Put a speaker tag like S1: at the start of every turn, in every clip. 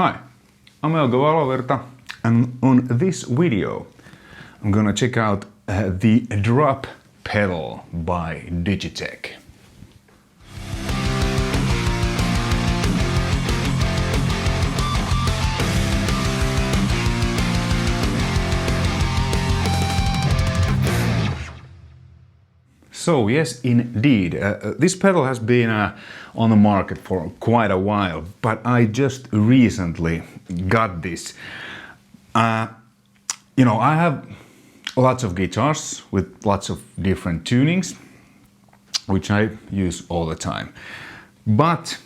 S1: Hi, I'm Valovirta, and on this video I'm gonna check out the drop pedal by Digitech. So yes, indeed, this pedal has been on the market for quite a while, but I just recently got this. I have lots of guitars with lots of different tunings, which I use all the time. But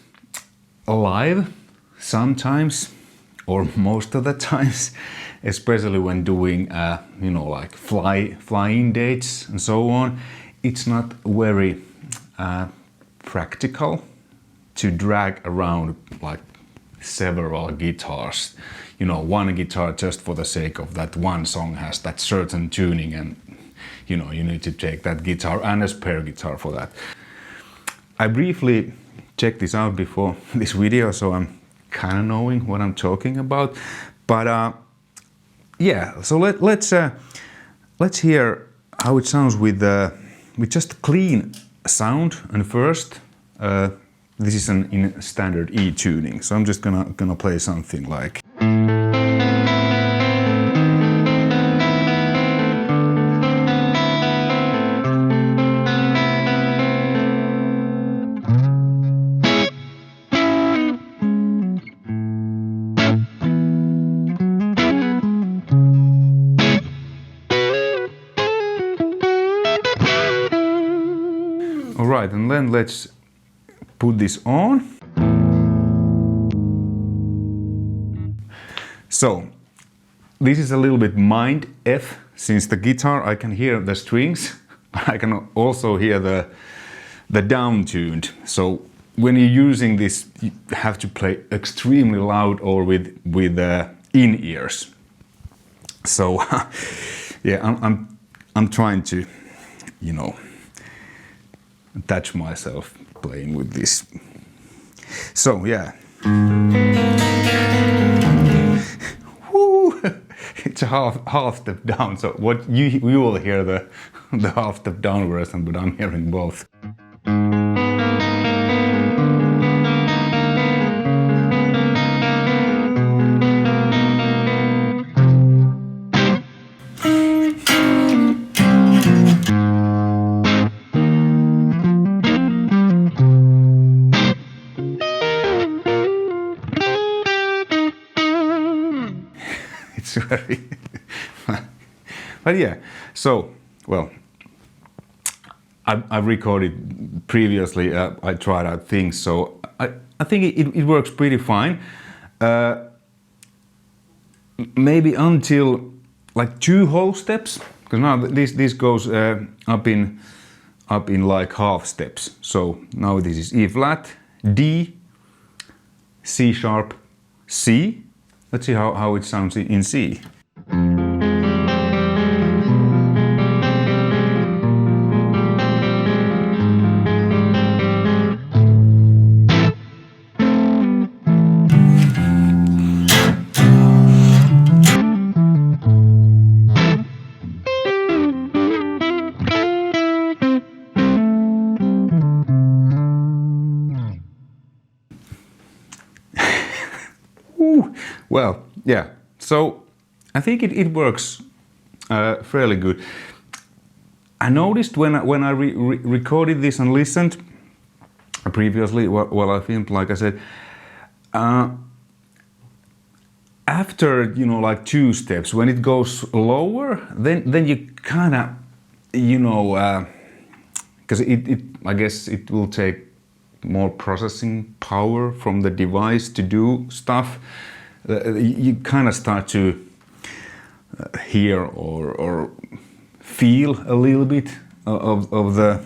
S1: live, sometimes, or most of the times, especially when doing, like flying dates and so on, it's not very practical to drag around like several guitars. One guitar just for the sake of that one song has that certain tuning, and you need to take that guitar and a spare guitar for that. I briefly checked this out before this video, so I'm kind of knowing what I'm talking about. But yeah, so let's hear how it sounds with just clean sound. And first, this is in standard E tuning, so I'm just gonna play something like. Alright, and then let's put this on. So, this is a little bit mind F, since the guitar I can hear the strings, I can also hear the down tuned. So when you're using this, you have to play extremely loud or with in-ears. So yeah, I'm trying to, attach myself playing with this. So yeah. Woo! It's a half step down, so what you will hear the half step down version, but I'm hearing both. It's very but yeah, so well, I've recorded previously, I tried out things, so I think it works pretty fine, maybe until like 2 whole steps, because now this goes up in like half steps. So now this is E flat, D, C sharp, C. Let's see how it sounds in C. Well, yeah, so I think it works fairly good. I noticed when I recorded this and listened previously, while I filmed, like I said, after like 2 steps, when it goes lower, then you kind of because I guess it will take more processing power from the device to do stuff. You kind of start to hear or feel a little bit of the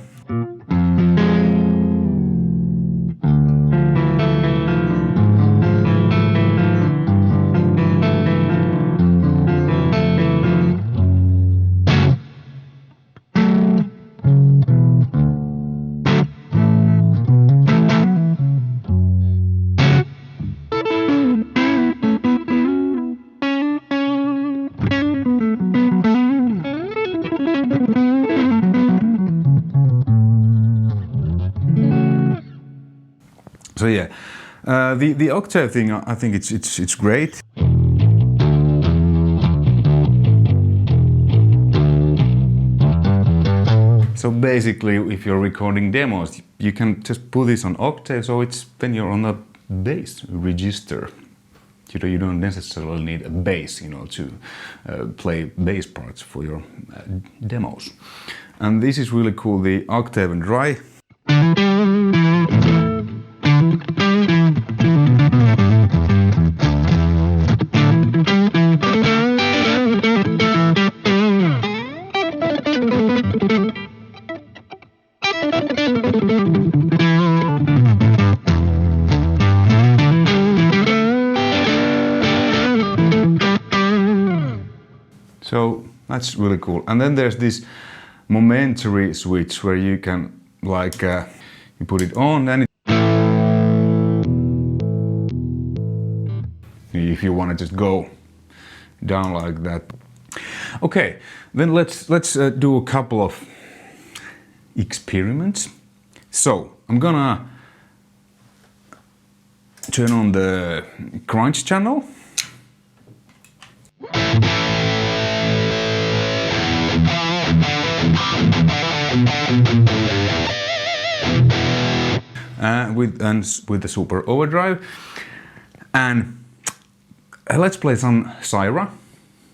S1: So yeah, the octave thing, I think it's great. So basically, if you're recording demos, you can just put this on octave, so then you're on a bass register. You don't necessarily need a bass, to play bass parts for your demos. And this is really cool, the octave and dry. So that's really cool. And then there's this momentary switch where you can you put it on and if you want to just go down like that. Okay, then let's do a couple of experiments. So I'm gonna turn on the crunch channel. With the super overdrive, and let's play some Syra.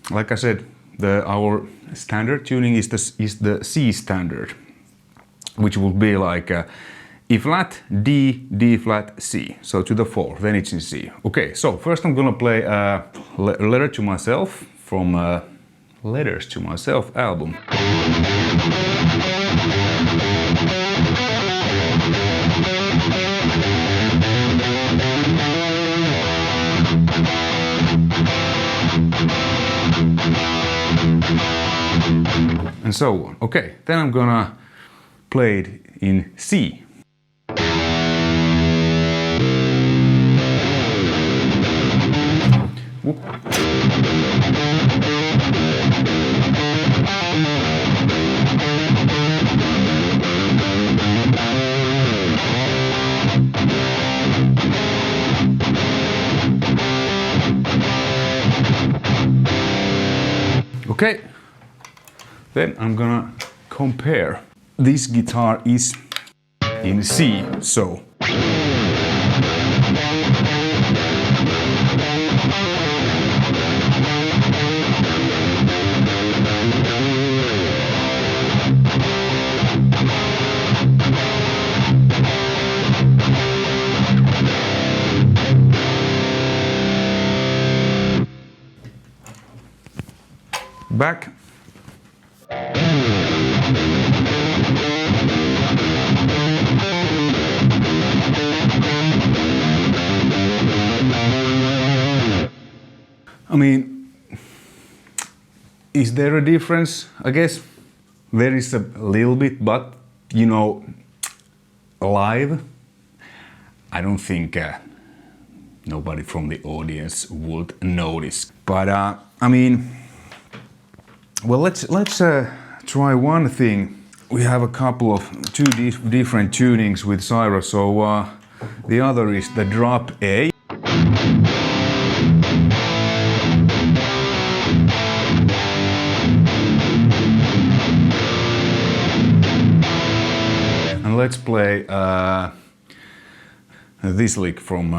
S1: Like I said, our standard tuning is the C standard, which will be like E flat, D, D flat, C. So to the 4, then it's in C. Okay, so first I'm gonna play a Letter to Myself from Letters to Myself album. And so on. Okay, then I'm gonna play it in C. Whoop. Okay, then I'm gonna compare. This guitar is in C, so. Back. I mean, is there a difference? I guess there is a little bit, but live, I don't think nobody from the audience would notice. But I mean, well, let's try one thing. We have a couple of two different tunings with Syra. So the other is the drop A. And let's play this lick from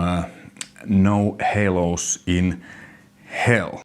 S1: No Halos in Hell.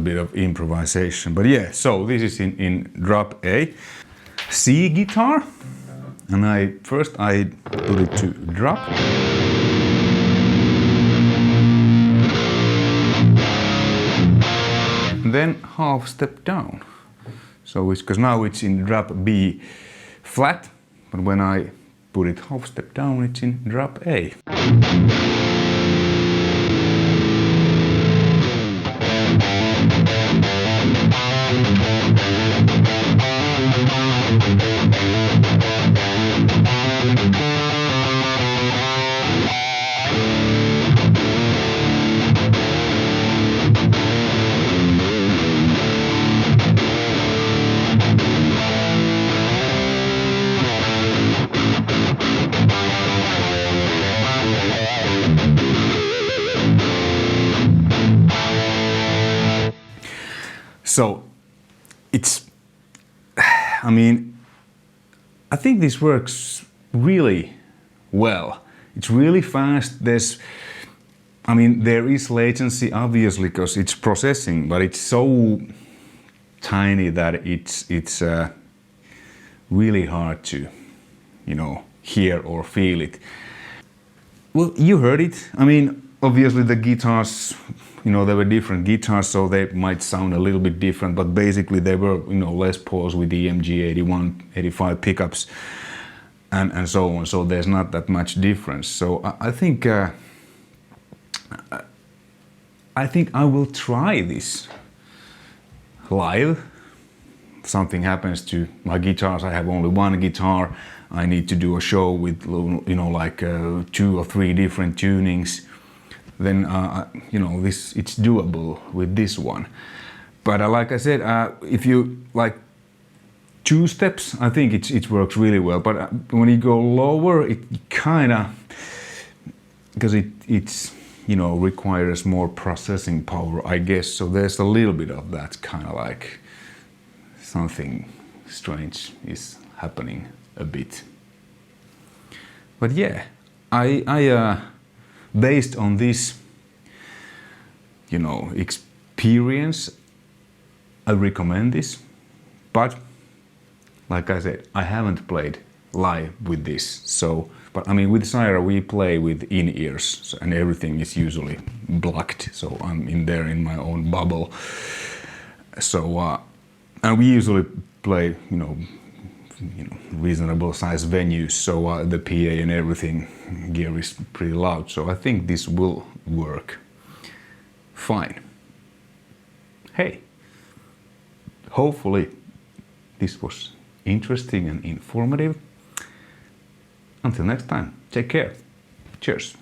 S1: Bit of improvisation, but yeah, so this is in drop A, C guitar, and I put it to drop, and then half step down, so it's because now it's in drop B flat, but when I put it half step down, it's in drop A. So it's, I mean, I think this works really well. It's really fast. There is latency obviously because it's processing, but it's so tiny that it's really hard to, hear or feel it. Well, you heard it. I mean, obviously the guitars, there were different guitars, so they might sound a little bit different, but basically they were, Les Pauls with the MG81, 85 pickups and so on. So there's not that much difference. So I think I will try this live. Something happens to my guitars. I have only one guitar. I need to do a show with, 2 or 3 different tunings. Then it's doable with this one. But like I said, if you like 2 steps, I think it works really well. But when you go lower, it kind of, because it's requires more processing power, I guess. So there's a little bit of that kind of like something strange is happening a bit. But yeah, I based on this, experience, I recommend this. But like I said, I haven't played live with this. So, but I mean, with Sire we play with in-ears, and everything is usually blocked. So I'm in there in my own bubble. So, and we usually play, reasonable size venues. So the PA and everything gear is pretty loud. So I think this will work fine. Hey, hopefully this was interesting and informative. Until next time, take care. Cheers.